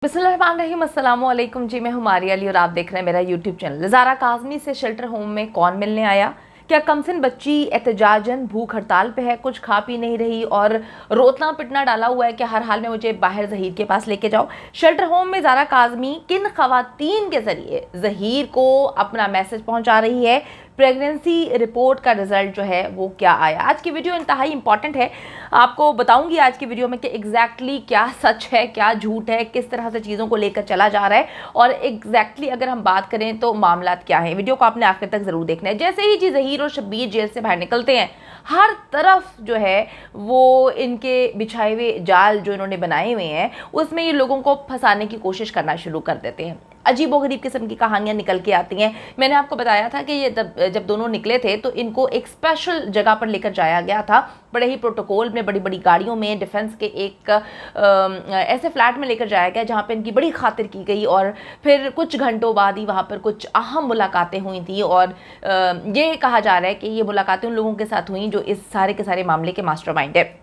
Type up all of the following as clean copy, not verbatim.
बिस्मिल्लाहिर्रहमानिर्रहीम, अस्सलामु अलैकुम जी। मैं हूँ मारिया अली और आप देख रहे हैं मेरा यूट्यूब चैनल। ज़ारा काज़मी से शेल्टर होम में कौन मिलने आया? क्या कमसिन बच्ची एहतजाजन भूख हड़ताल पे है, कुछ खा पी नहीं रही और रोतना पिटना डाला हुआ है कि हर हाल में मुझे बाहर ज़हीर के पास लेके जाओ। शेल्टर होम में ज़ारा काज़मी किन ख़वातीन के ज़रिए ज़हीर को अपना मैसेज पहुँचा रही है? प्रेगनेंसी रिपोर्ट का रिजल्ट जो है वो क्या आया? आज की वीडियो इंतहाई इंपॉर्टेंट है। आपको बताऊंगी आज की वीडियो में कि एग्जैक्टली क्या सच है, क्या झूठ है, किस तरह से चीज़ों को लेकर चला जा रहा है और एग्जैक्टली अगर हम बात करें तो मामला क्या है। वीडियो को आपने आखिर तक ज़रूर देखना है। जैसे ही जी ज़हीर और शब्बीर जेल से बाहर निकलते हैं, हर तरफ जो है वो इनके बिछाए हुए जाल जो इन्होंने बनाए हुए हैं उसमें ये लोगों को फंसाने की कोशिश करना शुरू कर देते हैं। अजीबोगरीब किस्म की कहानियां निकल के आती हैं। मैंने आपको बताया था कि ये जब दोनों निकले थे तो इनको एक स्पेशल जगह पर लेकर जाया गया था, बड़े ही प्रोटोकॉल में, बड़ी बड़ी गाड़ियों में, डिफेंस के एक ऐसे फ्लैट में लेकर जाया गया जहां पे इनकी बड़ी खातिर की गई और फिर कुछ घंटों बाद ही वहां पर कुछ अहम मुलाकातें हुई थी और ये कहा जा रहा है कि ये मुलाकातें उन लोगों के साथ हुई जो इस सारे के सारे मामले के मास्टरमाइंड है।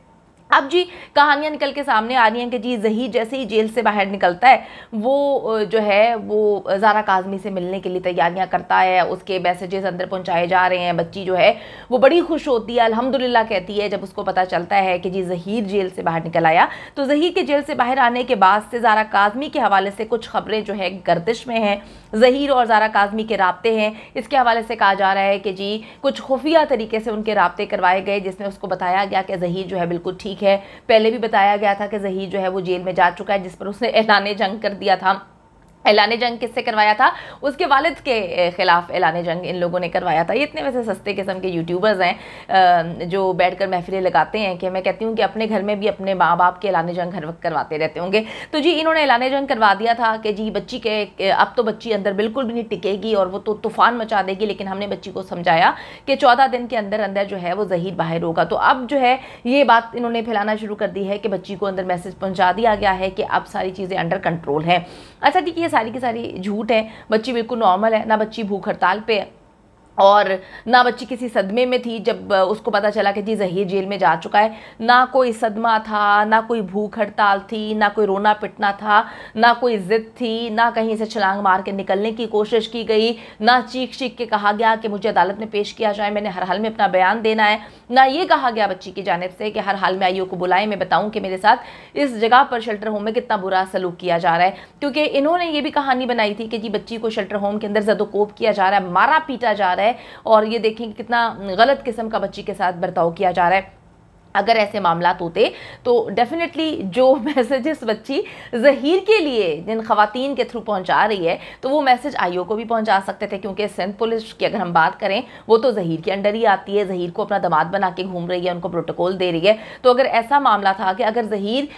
अब जी कहानियां निकल के सामने आ रही हैं कि जी ज़हीर जैसे ही जेल से बाहर निकलता है वो जो है वो ज़ारा काज़मी से मिलने के लिए तैयारियां करता है, उसके मैसेजेस अंदर पहुंचाए जा रहे हैं। बच्ची जो है वो बड़ी खुश होती है, अल्हम्दुलिल्लाह कहती है जब उसको पता चलता है कि जी ज़हीर जेल से बाहर निकल आया। तो ज़हीर के जेल से बाहर आने के बाद से ज़ारा काज़मी के हवाले से कुछ खबरें जो है गर्दिश में हैं। ज़हीर और ज़ारा काज़मी के राब्ते हैं, इसके हवाले से कहा जा रहा है कि जी कुछ खुफिया तरीके से उनके राब्ते करवाए गए जिसमें उसको बताया गया कि ज़हीर जो है बिल्कुल ठीक है। पहले भी बताया गया था कि ज़हीर जो है वो जेल में जा चुका है, जिस पर उसने ऐलान जंग कर दिया था। ऐलान जंग किससे करवाया था? उसके वालिद के ख़िलाफ़ ऐलान जंग इन लोगों ने करवाया था। ये इतने वैसे सस्ते किस्म के यूट्यूबर्स हैं जो बैठकर महफिलें लगाते हैं कि मैं कहती हूँ कि अपने घर में भी अपने माँ बाप के ऐलान जंग हर वक्त करवाते रहते होंगे। तो जी इन्होंने ऐलान जंग करवा दिया था कि जी बच्ची के अब तो बच्ची अंदर बिल्कुल भी नहीं टिकेगी और वो तो तूफ़ान मचा देगी। लेकिन हमने बच्ची को समझाया कि 14 दिन के अंदर अंदर जो है वो ज़हीर बाहर होगा। तो अब जो है ये बात इन्होंने फैलाना शुरू कर दी है कि बच्ची को अंदर मैसेज पहुँचा दिया गया है कि अब सारी चीज़ें अंडर कंट्रोल हैं। अच्छा ठीक है, सारी की सारी झूठ है। बच्ची बिल्कुल नॉर्मल है, ना बच्ची भूख हड़ताल पे है और ना बच्ची किसी सदमे में थी जब उसको पता चला कि जी ज़हीर जेल में जा चुका है। ना कोई सदमा था, ना कोई भूख हड़ताल थी, ना कोई रोना पिटना था, ना कोई ज़िद थी, ना कहीं से छलांग मार के निकलने की कोशिश की गई, ना चीख चीख के कहा गया कि मुझे अदालत में पेश किया जाए, मैंने हर हाल में अपना बयान देना है। ना ये कहा गया बच्ची की जानिब से कि हर हाल में आईओ को बुलाएं, मैं बताऊं कि मेरे साथ इस जगह पर शेल्टर होम में कितना बुरा सलूक किया जा रहा है। क्योंकि इन्होंने ये भी कहानी बनाई थी कि जी बच्ची को शेल्टर होम के अंदर ज़दोकोब किया जा रहा है, मारा पीटा जा रहा है और ये देखें कि कितना गलत किस्म का बच्ची के साथ बर्ताव किया जा रहा है। अगर ऐसे मामलात होते तो डेफिनेटली जो मैसेजेस बच्ची ज़हीर के लिए जिन ख़वातीन के थ्रू पहुंचा रही है तो वो मैसेज आईओ को भी पहुंचा सकते थे। क्योंकि सिंध पुलिस की अगर हम बात करें वो तो ज़हीर के अंडर ही आती है, ज़हीर को अपना दामाद बना के घूम रही है, उनको प्रोटोकॉल दे रही है। तो अगर ऐसा मामला था कि अगर ज़हीर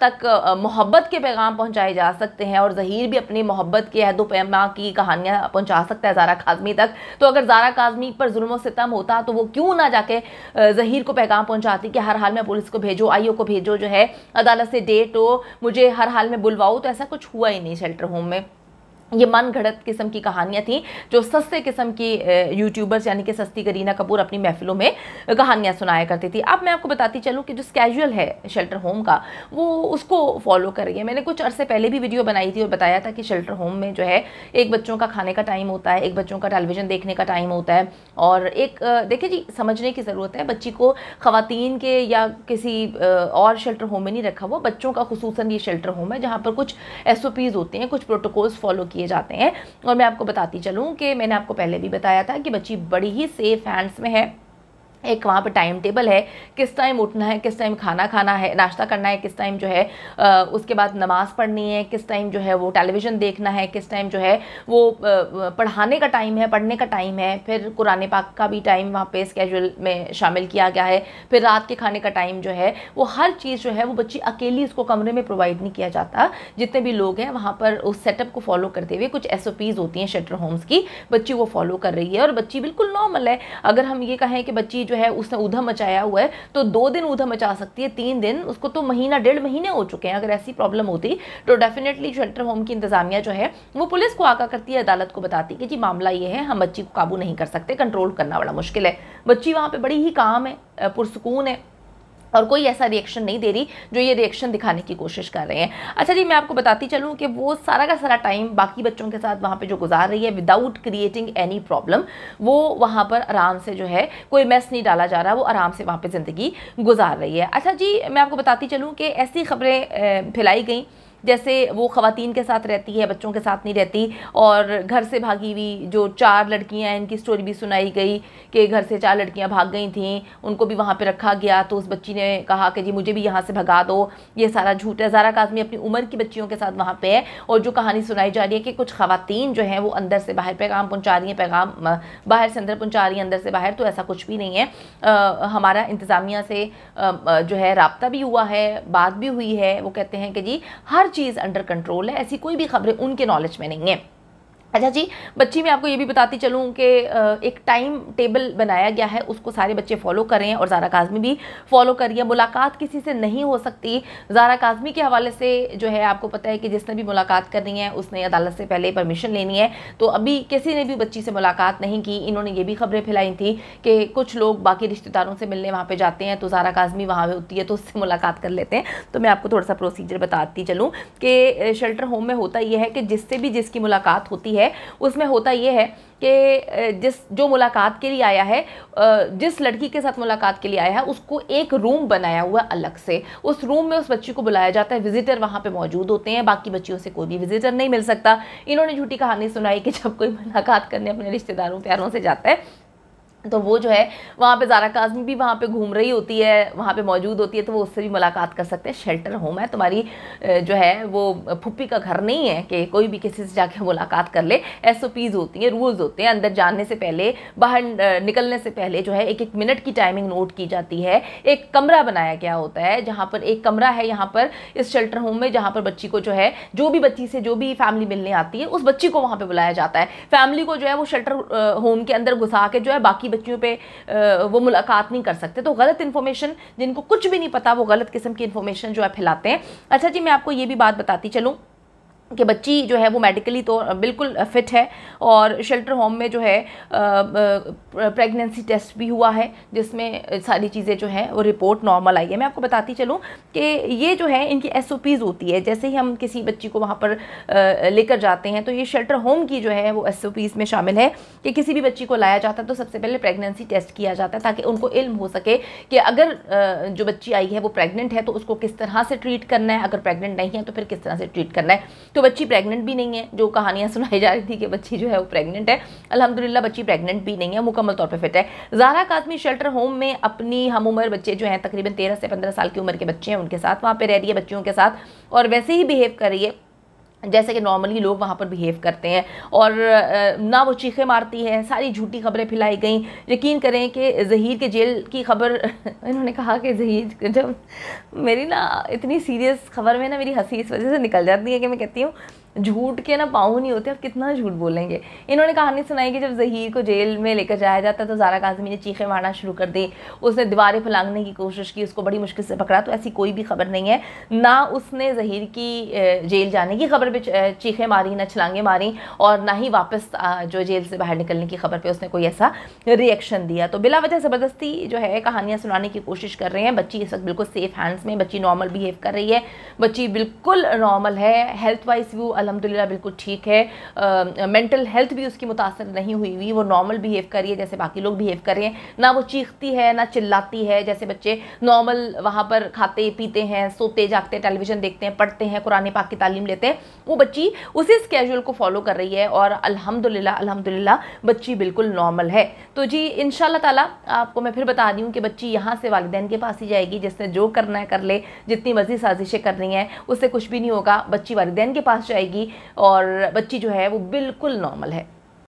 तक मोहब्बत के पैगाम पहुँचाए जा सकते हैं और ज़हीर भी अपनी मोहब्बत के अहद पैमा की कहानियाँ पहुँचा सकता है ज़ारा काज़मी तक, तो अगर ज़ारा काज़मी पर जुल्म सितम होता तो वो क्यों ना जाके ज़हीर को पैगाम पहुँचाती कि हर हाल में पुलिस को भेजो, आईओ को भेजो, जो है अदालत से डेट हो, मुझे हर हाल में बुलवाओ। तो ऐसा कुछ हुआ ही नहीं शेल्टर होम में। ये मन घड़त किस्म की कहानियाँ थी जो सस्ते किस्म की यूट्यूबर्स यानी कि सस्ती करीना कपूर अपनी महफिलों में कहानियाँ सुनाया करती थी। अब मैं आपको बताती चलूँ कि जो स्केड्यूल है शेल्टर होम का वो उसको फॉलो कर रही है। मैंने कुछ अरसे पहले भी वीडियो बनाई थी और बताया था कि शेल्टर होम में जो है एक बच्चों का खाने का टाइम होता है, एक बच्चों का टेलीविज़न देखने का टाइम होता है और एक देखिए जी समझने की ज़रूरत है। बच्ची को ख़वातीन के या किसी और शेल्टर होम में नहीं रखा हुआ, बच्चों का खुसूसन ये शेल्टर होम है जहाँ पर कुछ SOPs होते हैं, कुछ प्रोटोकॉल्स फॉलो किए जाते हैं। और मैं आपको बताती चलूँ कि मैंने आपको पहले भी बताया था कि बच्ची बड़ी ही सेफ हैंड्स में है। एक वहाँ पे टाइम टेबल है, किस टाइम उठना है, किस टाइम खाना खाना है, नाश्ता करना है, किस टाइम जो है उसके बाद नमाज़ पढ़नी है, किस टाइम जो है वो टेलीविज़न देखना है, किस टाइम जो है वो पढ़ाने का टाइम है, पढ़ने का टाइम है। फिर कुरान पाक का भी टाइम वहाँ पे स्केड्यूल में शामिल किया गया है। फिर रात के खाने का टाइम जो है वो हर चीज़ जो है वो बच्ची अकेली उसको कमरे में प्रोवाइड नहीं किया जाता। जितने भी लोग हैं वहाँ पर उस सेटअप को फॉलो करते हुए कुछ SOPs होती हैं शेल्टर होम्स की, बच्ची वो फॉलो कर रही है और बच्ची बिल्कुल नॉर्मल है। अगर हम ये कहें कि बच्ची जो है उसने ऊधम मचाया हुआ है तो 2 दिन ऊधम मचा सकती है, 3 दिन, उसको तो महीना 1.5 महीने हो चुके हैं। अगर ऐसी प्रॉब्लम होती तो डेफिनेटली शेल्टर होम की इंतजामिया जो है वो पुलिस को आगा करती है, अदालत को बताती कि जी मामला ये है, हम बच्ची को काबू नहीं कर सकते, कंट्रोल करना बड़ा मुश्किल है। बच्ची वहाँ पे बड़ी ही काम है, पुरसुकून है। और कोई ऐसा रिएक्शन नहीं दे रही जो ये रिएक्शन दिखाने की कोशिश कर रहे हैं। अच्छा जी, मैं आपको बताती चलूँ कि वो सारा का सारा टाइम बाकी बच्चों के साथ वहाँ पे जो गुजार रही है विदाउट क्रिएटिंग एनी प्रॉब्लम, वो वहाँ पर आराम से जो है कोई मैस नहीं डाला जा रहा, वो आराम से वहाँ पे ज़िंदगी गुजार रही है। अच्छा जी, मैं आपको बताती चलूँ कि ऐसी खबरें फैलाई गई जैसे वो ख़वातीन के साथ रहती है, बच्चों के साथ नहीं रहती, और घर से भागी हुई जो 4 लड़कियां हैं, इनकी स्टोरी भी सुनाई गई कि घर से 4 लड़कियां भाग गई थीं, उनको भी वहाँ पे रखा गया, तो उस बच्ची ने कहा कि जी मुझे भी यहाँ से भगा दो। ये सारा झूठ है। ज़ारा काज़मी अपनी उम्र की बच्चियों के साथ वहाँ पे है, और जो कहानी सुनाई जा रही है कि कुछ ख़वातीन जो हैं वो अंदर से बाहर पैगाम पहुँचा रही हैं, पैगाम बाहर से अंदर पहुँचा रही हैं, अंदर से बाहर, तो ऐसा कुछ भी नहीं है। हमारा इंतज़ामिया से जो है रब्ता भी हुआ है, बात भी हुई है, वो कहते हैं कि जी हर चीज़ अंडर कंट्रोल है, ऐसी कोई भी खबरें उनके नॉलेज में नहीं है। अच्छा जी, बच्ची मैं आपको ये भी बताती चलूँ कि एक टाइम टेबल बनाया गया है, उसको सारे बच्चे फॉलो कर रहे हैं और ज़ारा काज़मी भी फॉलो कर रही है। मुलाकात किसी से नहीं हो सकती। ज़ारा काज़मी के हवाले से जो है आपको पता है कि जिसने भी मुलाकात करनी है उसने अदालत से पहले परमिशन लेनी है, तो अभी किसी ने भी बच्ची से मुलाकात नहीं की। इन्होंने ये भी खबरें फैलाई थी कि कुछ लोग बाकी रिश्तेदारों से मिलने वहाँ पर जाते हैं, तो ज़ारा काज़मी वहाँ पर होती है तो उससे मुलाकात कर लेते हैं। तो मैं आपको थोड़ा सा प्रोसीजर बताती चलूँ कि शेल्टर होम में होता यह है कि जिससे भी जिसकी मुलाकात होती है उसमें होता ये है कि जो मुलाकात के लिए आया है, जिस लड़की के साथ मुलाकात के लिए आया है, उसको एक रूम बनाया हुआ अलग से, उस रूम में उस बच्ची को बुलाया जाता है। विजिटर वहाँ पे मौजूद होते हैं, बाकी बच्चियों से कोई भी विजिटर नहीं मिल सकता। इन्होंने झूठी कहानी सुनाई कि जब कोई मुलाकात करने अपने रिश्तेदारों प्यारों से जाता है तो वो जो है वहाँ पे ज़ारा काज़मी भी वहाँ पे घूम रही होती है, वहाँ पे मौजूद होती है, तो वो उससे भी मुलाकात कर सकते हैं। शेल्टर होम है, तुम्हारी जो है वो फुप्पी का घर नहीं है कि कोई भी किसी से जाके मुलाकात कर ले। SOPs होती हैं, रूल्स होते हैं। अंदर जाने से पहले, बाहर निकलने से पहले जो है 1-1 मिनट की टाइमिंग नोट की जाती है। एक कमरा बनाया गया होता है, जहाँ पर एक कमरा है यहाँ पर इस शेल्टर होम में, जहाँ पर बच्ची को जो है जो भी बच्ची से जो भी फैमिली मिलने आती है उस बच्ची को वहाँ पर बुलाया जाता है। फैमिली को जो है वो शेल्टर होम के अंदर घुसा के जो है बाकी बच्चियों पे वो मुलाकात नहीं कर सकते। तो गलत इन्फॉर्मेशन, जिनको कुछ भी नहीं पता वो गलत किस्म की इन्फॉर्मेशन जो है फैलाते हैं। अच्छा जी, मैं आपको ये भी बात बताती चलूँ कि बच्ची जो है वो मेडिकली तो बिल्कुल फिट है, और शेल्टर होम में जो है प्रेगनेंसी टेस्ट भी हुआ है जिसमें सारी चीज़ें जो हैं वो रिपोर्ट नॉर्मल आई है। मैं आपको बताती चलूँ कि ये जो है इनकी SOPs होती है। जैसे ही हम किसी बच्ची को वहाँ पर लेकर जाते हैं तो ये शेल्टर होम की जो है वो SOPs में शामिल है कि किसी भी बच्ची को लाया जाता है तो सबसे पहले प्रेगनेंसी टेस्ट किया जाता है, ताकि उनको इल्म हो सके कि अगर जो बच्ची आई है वो प्रेग्नेंट है तो उसको किस तरह से ट्रीट करना है, अगर प्रेग्नेंट नहीं है तो फिर किस तरह से ट्रीट करना है। तो बच्ची प्रेग्नेंट भी नहीं है, जो कहानियां सुनाई जा रही थी कि बच्ची जो है वो प्रेग्नेंट है, अल्हम्दुलिल्लाह बच्ची प्रेग्नेंट भी नहीं है, मुकम्मल तौर पे फिट है। ज़ारा काज़मी शेल्टर होम में अपनी हम उम्र बच्चे जो हैं, तकरीबन 13 से 15 साल की उम्र के बच्चे हैं, उनके साथ वहाँ पे रह रही है, बच्चियों के साथ, और वैसे ही बिहेव कर रही है जैसे कि नॉर्मली लोग वहाँ पर बिहेव करते हैं। और ना वो चीखें मारती है। सारी झूठी खबरें फैलाई गई। यकीन करें कि ज़हीर के जेल की खबर इन्होंने कहा कि ज़हीर, जब मेरी ना इतनी सीरियस खबर में ना मेरी हंसी इस वजह से निकल जाती है कि मैं कहती हूँ झूठ के ना पाँव नहीं होते, अब कितना झूठ बोलेंगे। इन्होंने कहानी सुनाई कि जब ज़हीर को जेल में लेकर जाया जाता तो ज़ारा काज़मी ने चीखें मारना शुरू कर दी, उसने दीवारें फलांगने की कोशिश की, उसको बड़ी मुश्किल से पकड़ा। तो ऐसी कोई भी खबर नहीं है, ना उसने ज़हीर की जेल जाने की खबर पे चीखें मारी, ना छलांगे मारी, और ना ही वापस जो जेल से बाहर निकलने की खबर पे उसने कोई ऐसा रिएक्शन दिया। तो बिला वजह ज़बरदस्ती जो है कहानियाँ सुनाने की कोशिश कर रहे हैं। बच्ची इस वक्त बिल्कुल सेफ़ हैंड्स में, बच्ची नॉर्मल बिहेव कर रही है, बच्ची बिल्कुल नॉर्मल है, हेल्थ वाइज व्यू अल्हम्दुलिल्लाह बिल्कुल ठीक है, मेंटल हेल्थ भी उसकी मुतासर नहीं हुई, वो नॉर्मल बिहेव कर रही है जैसे बाकी लोग बिहेव कर रहे हैं। ना वो चीखती है, ना चिल्लाती है, जैसे बच्चे नॉर्मल वहाँ पर खाते पीते हैं, सोते जागते, टेलीविज़न देखते हैं, पढ़ते हैं, कुरान पाक की तालीम लेते हैं, वो बच्ची उसी स्केड्यूल को फॉलो कर रही है, और अल्हम्दुलिल्लाह बच्ची बिल्कुल नॉर्मल है। तो जी इंशाल्लाह ताला आपको मैं फिर बता रही हूँ कि बच्ची यहाँ से वालिदैन के पास ही जाएगी, जिसने जो करना है कर ले, जितनी मर्जी साजिशें कर रही हैं उससे कुछ भी नहीं होगा। बच्ची वालिदैन के पास जाएगी और बच्ची जो है वो बिल्कुल नॉर्मल है।